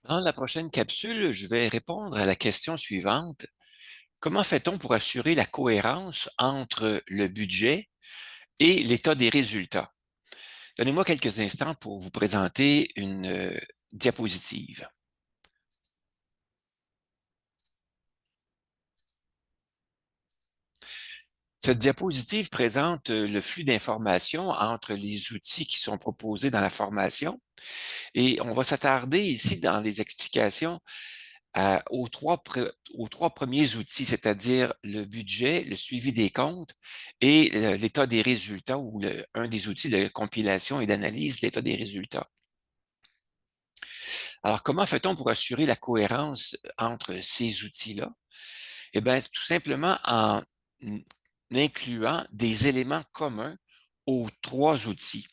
Dans la prochaine capsule, je vais répondre à la question suivante. Comment fait-on pour assurer la cohérence entre le budget et l'état des résultats? Donnez-moi quelques instants pour vous présenter une diapositive. Cette diapositive présente le flux d'informations entre les outils qui sont proposés dans la formation et on va s'attarder ici dans les explications aux trois premiers outils, c'est-à-dire le budget, le suivi des comptes et l'état des résultats ou un des outils de compilation et d'analyse de l'état des résultats. Alors, comment fait-on pour assurer la cohérence entre ces outils-là? Eh bien, tout simplement en incluant des éléments communs aux trois outils.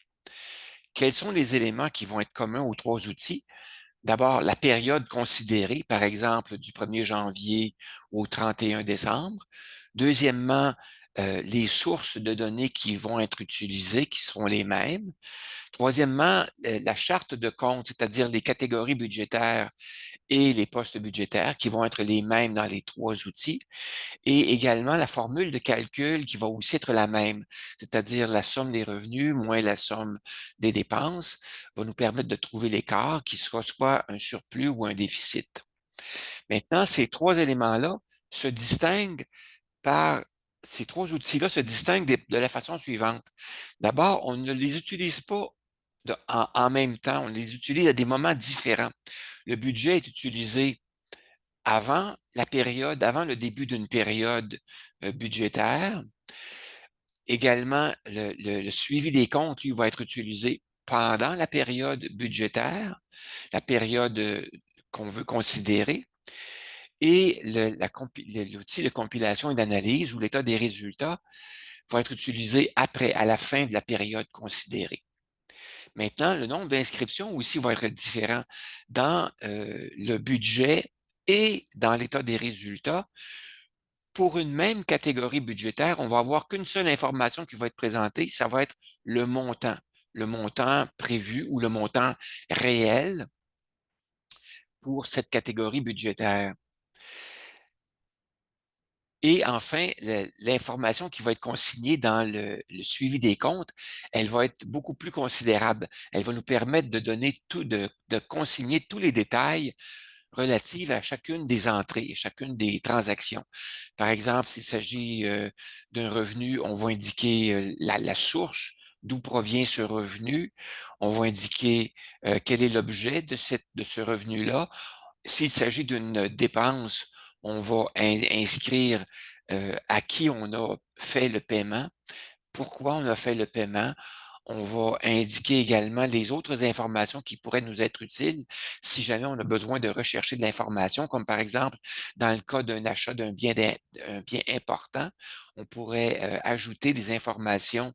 Quels sont les éléments qui vont être communs aux trois outils? D'abord, la période considérée, par exemple, du 1er janvier au 31 décembre. Deuxièmement, les sources de données qui vont être utilisées, qui seront les mêmes. Troisièmement, la charte de compte, c'est-à-dire les catégories budgétaires et les postes budgétaires qui vont être les mêmes dans les trois outils. Et également la formule de calcul qui va aussi être la même, c'est-à-dire la somme des revenus moins la somme des dépenses va nous permettre de trouver l'écart qui sera soit un surplus ou un déficit. Maintenant, ces trois éléments-là se distinguent par ces trois outils-là se distinguent de la façon suivante. D'abord, on ne les utilise pas en même temps, on les utilise à des moments différents. Le budget est utilisé avant la période, avant le début d'une période budgétaire. Également, le suivi des comptes, lui, va être utilisé pendant la période budgétaire, la période qu'on veut considérer, et l'outil de compilation et d'analyse ou l'état des résultats va être utilisé après, à la fin de la période considérée. Maintenant, le nombre d'inscriptions aussi va être différent dans le budget et dans l'état des résultats. Pour une même catégorie budgétaire, on va avoir qu'une seule information qui va être présentée, ça va être le montant prévu ou le montant réel pour cette catégorie budgétaire. Et enfin, l'information qui va être consignée dans le suivi des comptes, elle va être beaucoup plus considérable. Elle va nous permettre de donner de consigner tous les détails relatifs à chacune des entrées, chacune des transactions. Par exemple, s'il s'agit d'un revenu, on va indiquer la source, d'où provient ce revenu. On va indiquer quel est l'objet de ce revenu-là. S'il s'agit d'une dépense, on va inscrire à qui on a fait le paiement, pourquoi on a fait le paiement. On va indiquer également les autres informations qui pourraient nous être utiles si jamais on a besoin de rechercher de l'information, comme par exemple dans le cas d'un achat d'un bien important, on pourrait ajouter des informations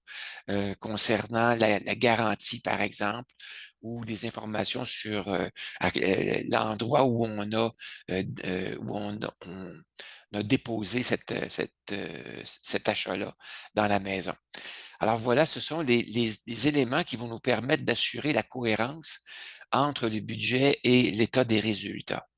concernant la garantie, par exemple, ou des informations sur l'endroit où on a déposé cet achat-là dans la maison. Alors voilà, ce sont les éléments qui vont nous permettre d'assurer la cohérence entre le budget et l'état des résultats.